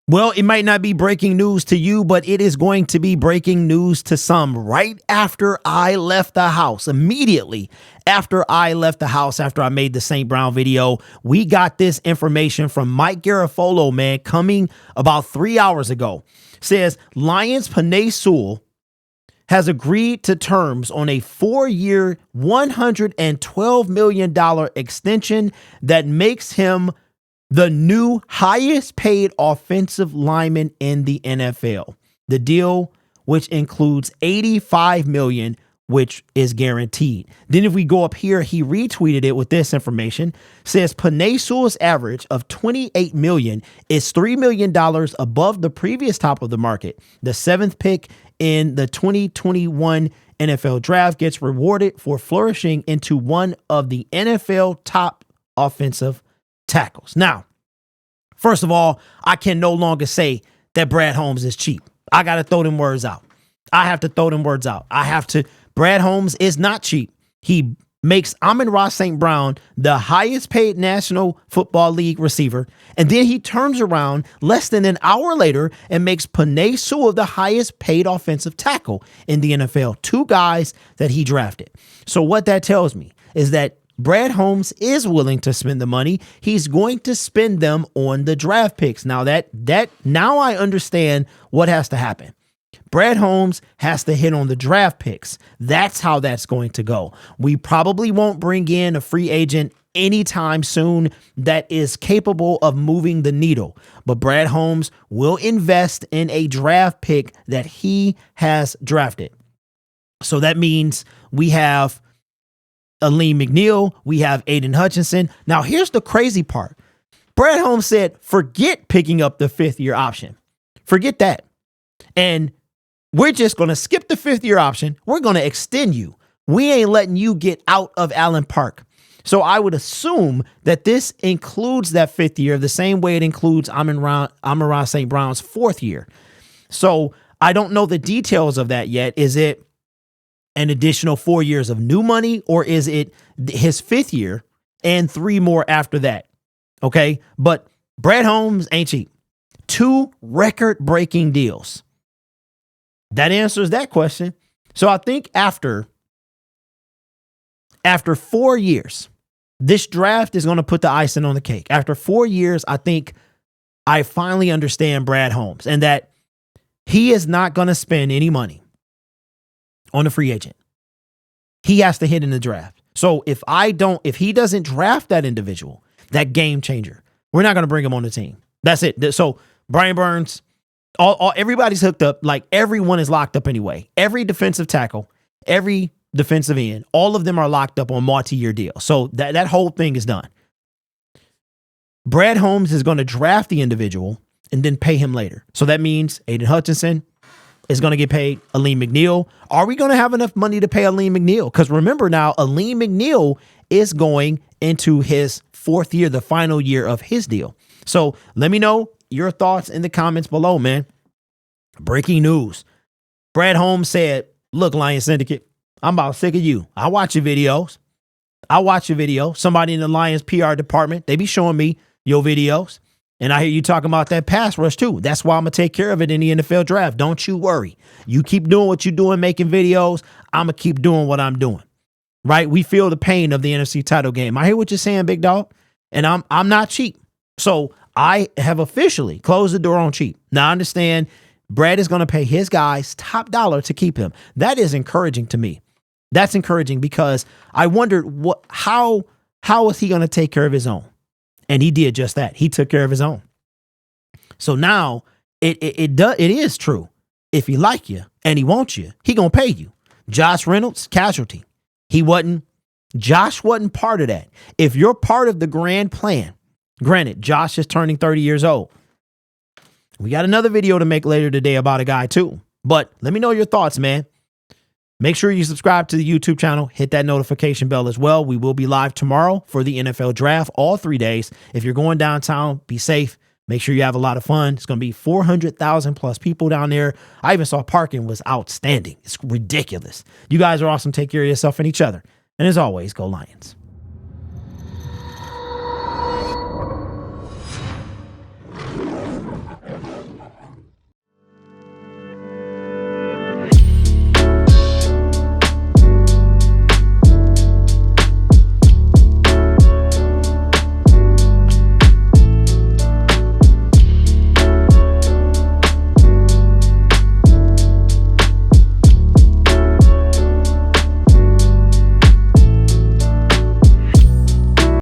Well, it might not be breaking news to you, but it is going to be breaking news to some. Right after I left the house, immediately after I left the house, after I made the St. Brown video, we got this information from Mike Garafolo, man, coming about 3 hours ago. Says Lions Penei Sewell has agreed to terms on a 4-year, $112 million extension that makes him the new highest paid offensive lineman in the NFL. The deal, which includes $85 million, which is guaranteed. Then if we go up here, he retweeted it with this information. Says Penei Sewell's average of $28 million is $3 million above the previous top of the market. The 7th pick in the 2021 NFL draft gets rewarded for flourishing into one of the NFL top offensive tackles. Now, first of all, I can no longer say that Brad Holmes is cheap. I got to throw them words out. I have to throw them words out. Brad Holmes is not cheap. He makes Amon-Ra St. Brown the highest paid National Football League receiver. And then he turns around less than an hour later and makes Penei Sewell the highest paid offensive tackle in the NFL. 2 guys that he drafted. So what that tells me is that Brad Holmes is willing to spend the money. He's going to spend them on the draft picks. Now now I understand what has to happen. Brad Holmes has to hit on the draft picks. That's how that's going to go. We probably won't bring in a free agent anytime soon that is capable of moving the needle. But Brad Holmes will invest in a draft pick that he has drafted. So that means we have Aleem McNeil, we have Aiden Hutchinson. Now, here's the crazy part. Brad Holmes said, forget picking up the 5th-year option. Forget that. And we're just going to skip the 5th-year option. We're going to extend you. We ain't letting you get out of Allen Park. So I would assume that this includes that 5th year the same way it includes Amon-Ra St. Brown's 4th year. So I don't know the details of that yet. Is it an additional 4 years of new money, or is it his 5th year and 3 more after that? Okay. But Brad Holmes ain't cheap. 2 record-breaking deals. That answers that question. So I think after 4 years, this draft is going to put the icing on the cake. After 4 years, I think I finally understand Brad Holmes and that he is not going to spend any money on a free agent. He has to hit in the draft. So if he doesn't draft that individual, that game changer, we're not going to bring him on the team. That's it. So Brian Burns, everybody's hooked up. Like, everyone is locked up anyway. Every defensive tackle, every defensive end, all of them are locked up on multi-year deals. So that whole thing is done. Brad Holmes is going to draft the individual and then pay him later. So that means Aiden Hutchinson is going to get paid. Aleem McNeil. Are we going to have enough money to pay Aleem McNeil? Because remember now, Aleem McNeil is going into his 4th year, the final year of his deal. So let me know your thoughts in the comments below, man. Breaking news. Brad Holmes said, look, Lions Syndicate, I'm about sick of you. I watch your videos. Somebody in the Lions PR department, they be showing me your videos. And I hear you talking about that pass rush too. That's why I'm going to take care of it in the NFL draft. Don't you worry. You keep doing what you're doing, making videos. I'm going to keep doing what I'm doing. Right? We feel the pain of the NFC title game. I hear what you're saying, big dog. And I'm not cheap. So I have officially closed the door on cheap. Now I understand Brad is going to pay his guys top dollar to keep him. That is encouraging to me. That's encouraging because I wondered how is he going to take care of his own? And he did just that. He took care of his own. So now it is true. If he like you and he wants you, he going to pay you. Josh Reynolds, casualty. Josh wasn't part of that. If you're part of the grand plan, granted, Josh is turning 30 years old. We got another video to make later today about a guy too. But let me know your thoughts, man. Make sure you subscribe to the YouTube channel. Hit that notification bell as well. We will be live tomorrow for the NFL draft, all 3 days. If you're going downtown, be safe. Make sure you have a lot of fun. It's going to be 400,000 plus people down there. I even saw parking was outstanding. It's ridiculous. You guys are awesome. Take care of yourself and each other. And as always, go Lions.